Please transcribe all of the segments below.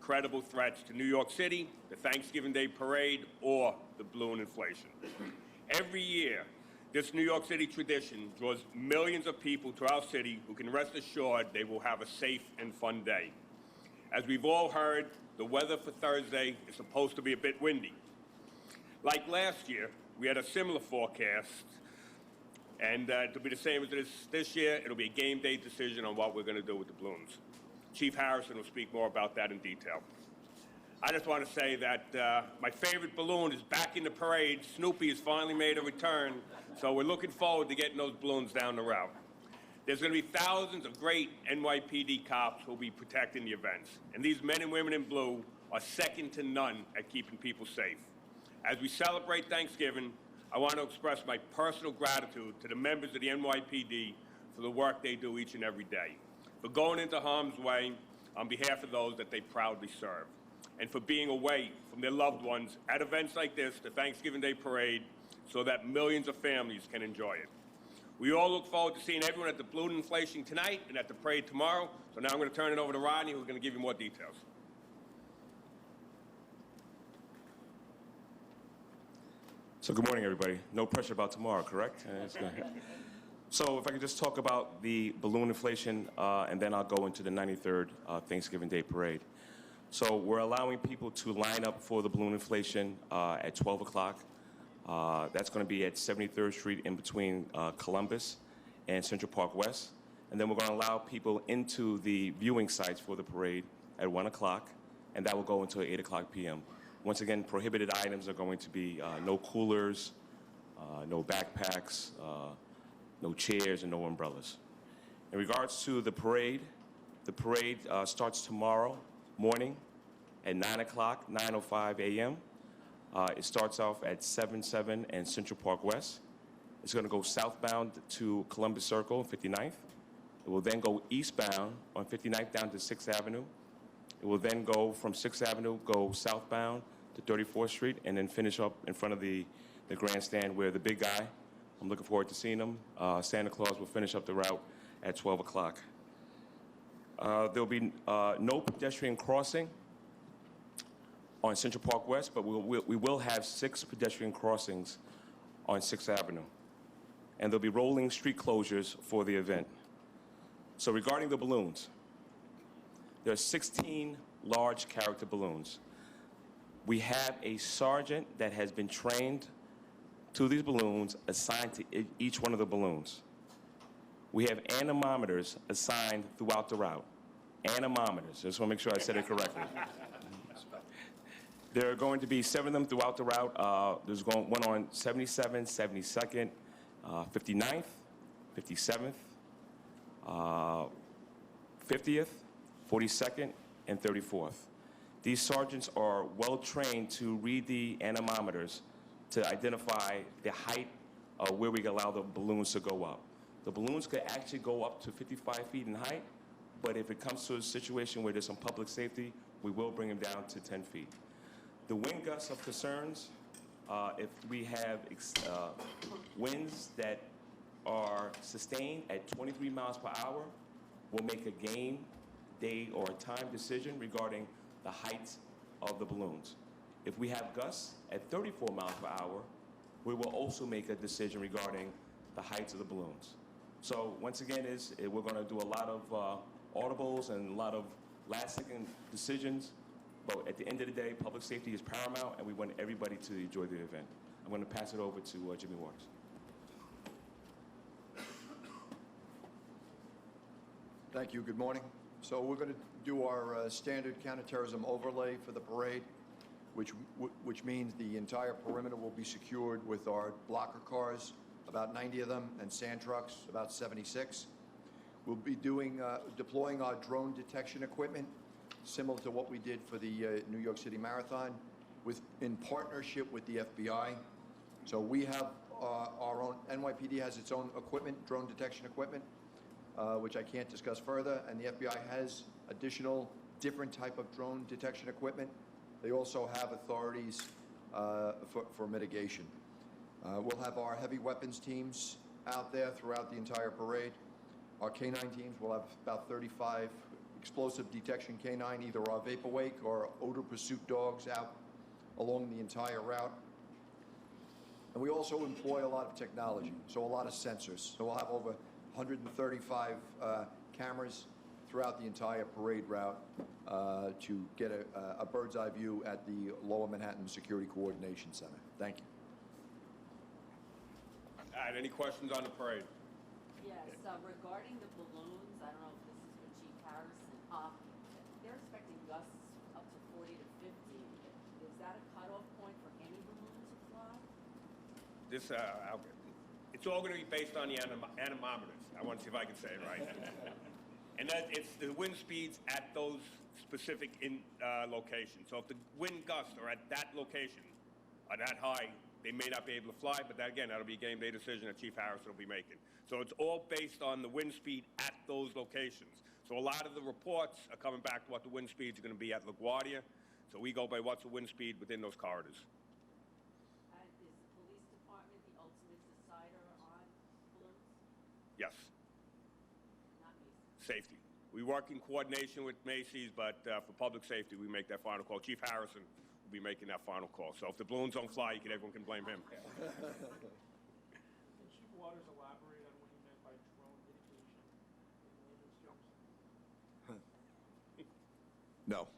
credible threats to New York City, the Thanksgiving Day Parade, or the balloon inflation. Every year, this New York City tradition draws millions of people to our city who can rest assured they will have a safe and fun day. As we've all heard, the weather for Thursday is supposed to be a bit windy. Like last year, we had a similar forecast, and it'll be the same as this year. It'll be a game day decision on what we're going to do with the balloons. Chief Harrison will speak more about that in detail. I just want to say that my favorite balloon is back in the parade. Snoopy has finally made a return, so we're looking forward to getting those balloons down the route. There's going to be thousands of great NYPD cops who will be protecting the events, and these men and women in blue are second to none at keeping people safe. As we celebrate Thanksgiving, I want to express my personal gratitude to the members of the NYPD for the work they do each and every day, for going into harm's way on behalf of those that they proudly serve, and for being away from their loved ones at events like this, the Thanksgiving Day Parade, so that millions of families can enjoy it. We all look forward to seeing everyone at the balloon inflation tonight and at the parade tomorrow. So now I'm going to turn it over to Rodney, who's going to give you more details. So good morning, everybody. No pressure about tomorrow, correct? So if I could just talk about the balloon inflation, and then I'll go into the 93rd Thanksgiving Day Parade. So we're allowing people to line up for the balloon inflation at 12 o'clock. That's going to be at 73rd Street in between Columbus and Central Park West. And then we're going to allow people into the viewing sites for the parade at 1 o'clock, and that will go until 8 o'clock p.m. Once again, prohibited items are going to be no coolers, no backpacks, no chairs, and no umbrellas. In regards to the parade starts tomorrow morning at 9 o'clock, 9:05 a.m. It starts off at 7 and Central Park West. It's going to go southbound to Columbus Circle, 59th. It will then go eastbound on 59th down to 6th Avenue. It will then go from 6th Avenue, go southbound to 34th Street, and then finish up in front of the grandstand where the big guy, I'm looking forward to seeing him, Santa Claus, will finish up the route at 12 o'clock. There'll be no pedestrian crossing on Central Park West, but we will have 6 pedestrian crossings on 6th Avenue. And there'll be rolling street closures for the event. So regarding the balloons, there are 16 large character balloons. We have a sergeant that has been trained to these balloons assigned to each one of the balloons. We have anemometers assigned throughout the route. Anemometers, just want to make sure I said it correctly. There are going to be 7 of them throughout the route. There's one on 77th, 72nd, 59th, 57th, 50th, 42nd, and 34th. These sergeants are well trained to read the anemometers to identify the height of where we can allow the balloons to go up. The balloons could actually go up to 55 feet in height, but if it comes to a situation where there's some public safety, we will bring them down to 10 feet. The wind gusts of concerns, if we have winds that are sustained at 23 miles per hour, we'll make a game, day, or time decision regarding the height of the balloons. If we have gusts at 34 miles per hour, we will also make a decision regarding the heights of the balloons. So once again, we're going to do a lot of audibles and a lot of last-second decisions. But at the end of the day, public safety is paramount, and we want everybody to enjoy the event. I'm going to pass it over to Jimmy Waters. Thank you. Good morning. So we're going to do our standard counterterrorism overlay for the parade, which means the entire perimeter will be secured with our blocker cars, about 90 of them, and sand trucks, about 76. We'll be deploying our drone detection equipment, similar to what we did for the New York City Marathon, in partnership with the FBI. So we have our own, NYPD has its own equipment, drone detection equipment, which I can't discuss further, and the FBI has additional different type of drone detection equipment. They also have authorities for mitigation. We'll have our heavy weapons teams out there throughout the entire parade. Our K-9 teams will have about 35 explosive detection canine, either our vapor wake or odor pursuit dogs out along the entire route. And we also employ a lot of technology, so a lot of sensors. So we'll have over 135 cameras throughout the entire parade route to get a bird's eye view at the Lower Manhattan Security Coordination Center. Thank you. All right, any questions on the parade? Yes, regarding the balloons, I don't know if this is for Chief Harrison. They're expecting gusts up to 40 to 50. Is that a cutoff point for any balloon to fly? This, it's all going to be based on the anemometers. I want to see if I can say it right. And that it's the wind speeds at those specific locations. So if the wind gusts are at that location, are that high, they may not be able to fly, but that, again, that'll be a game day decision that Chief Harrison will be making. So it's all based on the wind speed at those locations. So a lot of the reports are coming back to what the wind speeds are going to be at LaGuardia. So we go by what's the wind speed within those corridors. And is the police department the ultimate decider on balloons? Yes, Not Macy's. safety. We work in coordination with Macy's, but for public safety, we make that final call. Chief Harrison will be making that final call. So if the balloons don't fly, everyone can blame him. Can Chief Waters elaborate on what he meant by drone mitigation in layman's terms? No.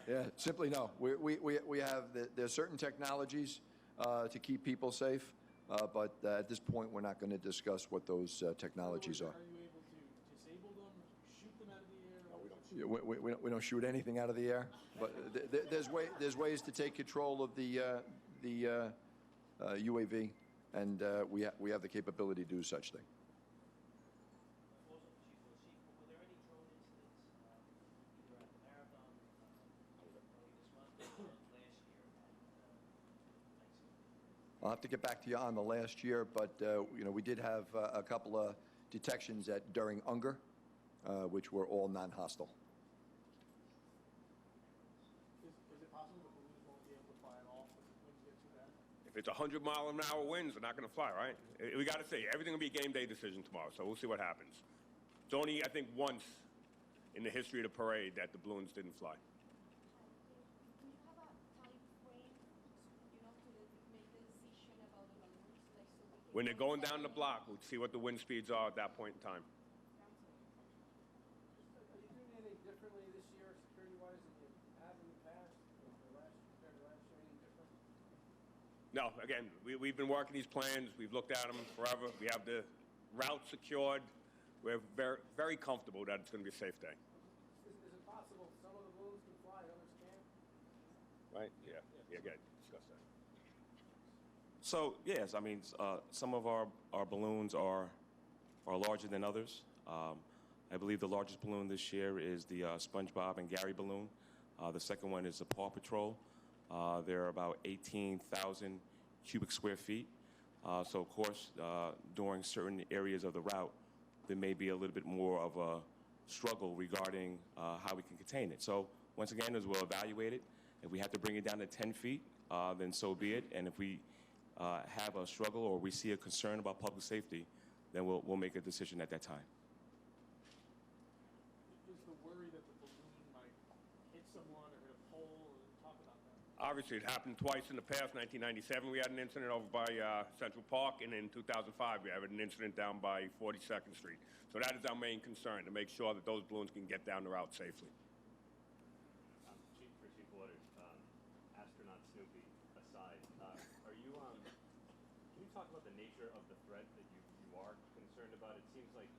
Yeah, simply no. We have, there's certain technologies to keep people safe, but at this point, we're not going to discuss what those technologies are. Are you able to disable them, shoot them out of the air? We don't shoot anything out of the air, but there's ways to take control of the UAV, and we have the capability to do such thing. Also, Chief, were there any drone incidents either at the marathon early this month or last year at Thanksgiving? I'll have to get back to you on the last year, but we did have a couple of detections during Unger, which were all non-hostile. Is it possible the balloons won't be able to fly at all if the winds get too bad? If it's 100-mile-an-hour winds, they're not going to fly, right? We got to see. Everything will be a game day decision tomorrow, so we'll see what happens. It's only, I think, once in the history of the parade that the balloons didn't fly. Do you have a time frame, to make the decision about the balloons, like so we can? When they're going down the block, we'll see what the wind speeds are at that point in time. Are you doing anything differently this year, security-wise, than you have in the past, or compared to last year, anything different? No, again, we've been working these plans. We've looked at them forever. We have the route secured. We're very, very comfortable that it's going to be a safe day. Is it possible some of the balloons can fly, others can't? Right? Yeah. Yeah, good. Discuss that. So, yes, I mean, some of our balloons are larger than others. I believe the largest balloon this year is the SpongeBob and Gary balloon. The second one is the Paw Patrol. They're about 18,000 cubic square feet. So, of course, during certain areas of the route, there may be a little bit more of a struggle regarding how we can contain it. So, once again, as we'll evaluate it, if we have to bring it down to 10 feet, then so be it. And if we have a struggle or we see a concern about public safety, then we'll make a decision at that time. Is the worry that the balloon might hit someone or hit a pole, or talk about that? Obviously, it happened twice in the past. 1997, we had an incident over by Central Park, and in 2005, we had an incident down by 42nd Street. So that is our main concern, to make sure that those balloons can get down the route safely. Chief Waters, astronaut Snoopy aside, can you talk about the nature of the threat that you are concerned about? It seems like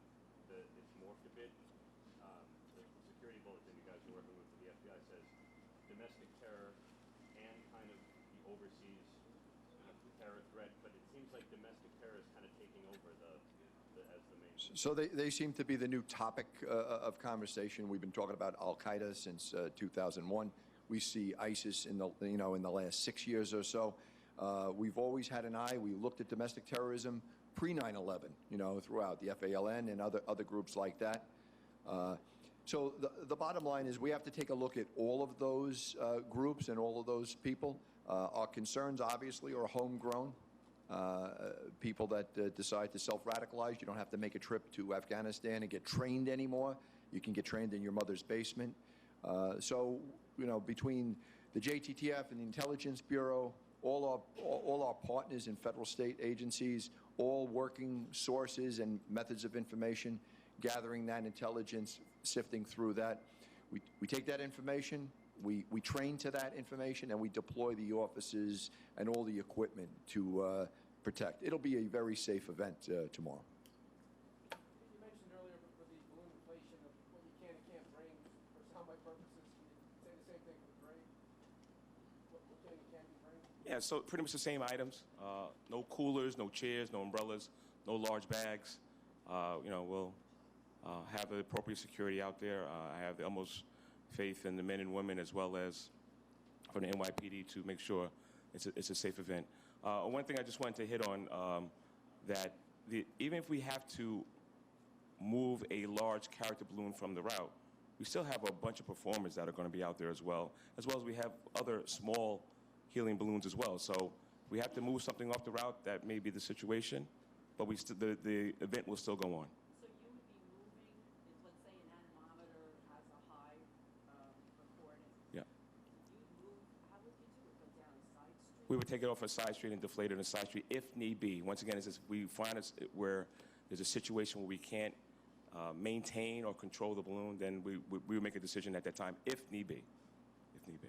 it's morphed a bit. The security bulletin you guys are working with the FBI says domestic terror and kind of the overseas terror threat, but it seems like domestic terror is kind of taking over as the main. So they seem to be the new topic of conversation. We've been talking about Al-Qaeda since 2001. We see ISIS in the last 6 years or so. We've always had an eye. We looked at domestic terrorism pre-9/11, throughout the FALN and other groups like that. So the bottom line is we have to take a look at all of those groups and all of those people. Our concerns, obviously, are homegrown. People that decide to self-radicalize. You don't have to make a trip to Afghanistan and get trained anymore. You can get trained in your mother's basement. So, you know, between the JTTF and the Intelligence Bureau, all our partners in federal state agencies, all working sources and methods of information, gathering that intelligence, sifting through that. We take that information, we train to that information, and we deploy the officers and all the equipment to protect. It'll be a very safe event tomorrow. You mentioned earlier for the balloon inflation of what you can and can't bring for soundbite purposes. Can you say the same thing for the parade? What can and can't you bring? Yeah, so pretty much the same items. No coolers, no chairs, no umbrellas, no large bags. You know, we'll have the appropriate security out there. I have the utmost faith in the men and women as well as from the NYPD to make sure it's a safe event. One thing I just wanted to hit on, that even if we have to move a large character balloon from the route, we still have a bunch of performers that are going to be out there as well as we have other small helium balloons as well. So we have to move something off the route. That may be the situation, but the event will still go on. So you would be moving, if let's say an anemometer has a high recording. Yeah. You'd move, how would you do it? Go down a side street? We would take it off a side street and deflate it on a side street if need be. Once again, it's just, we find it where there's a situation where we can't maintain or control the balloon, then we would make a decision at that time if need be. If need be.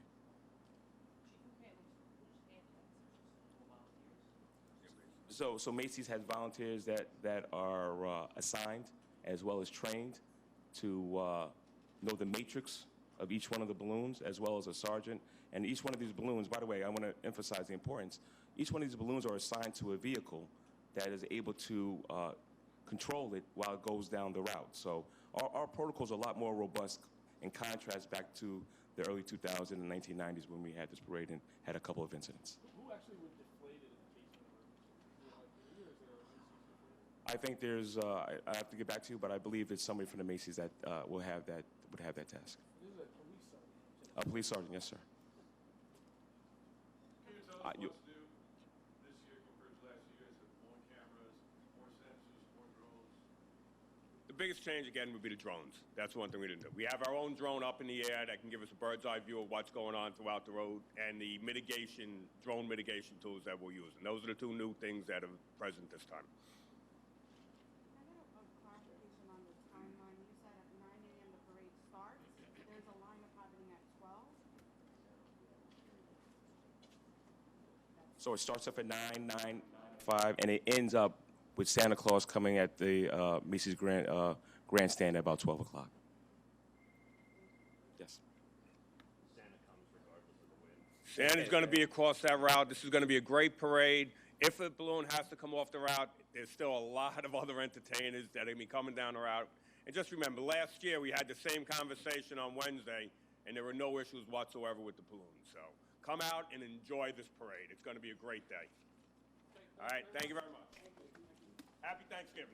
So Macy's has volunteers that are assigned as well as trained to know the matrix of each one of the balloons, as well as a sergeant. And each one of these balloons, by the way, I want to emphasize the importance. Each one of these balloons are assigned to a vehicle that is able to control it while it goes down the route. So our protocols are a lot more robust in contrast back to the early 2000s and 1990s when we had this parade and had a couple of incidents. Who actually would deflate it in the case of an emergency? Is it like me, or is there a Macy's deflator? I think there's, I have to get back to you, but I believe it's somebody from the Macy's that would have that task. This is a police sergeant. A police sergeant, yes, sir. Can you tell us what's new this year compared to last year? Is it more cameras, more sensors, more drones? The biggest change, again, would be the drones. That's one thing we didn't do. We have our own drone up in the air that can give us a bird's eye view of what's going on throughout the road, and the drone mitigation tools that we're using. Those are the two new things that are present this time. Can I get a clarification on the timeline? You said at 9 a.m. the parade starts. There's a lineup happening at 12. So it starts up at 9:05, and it ends up with Santa Claus coming at the Macy's grandstand at about 12 o'clock. Yes. Santa comes regardless of the wind. Santa's going to be across that route. This is going to be a great parade. If a balloon has to come off the route, there's still a lot of other entertainers that are going to be coming down the route. And just remember, last year we had the same conversation on Wednesday, and there were no issues whatsoever with the balloons. So come out and enjoy this parade. It's going to be a great day. All right, thank you very much. Happy Thanksgiving.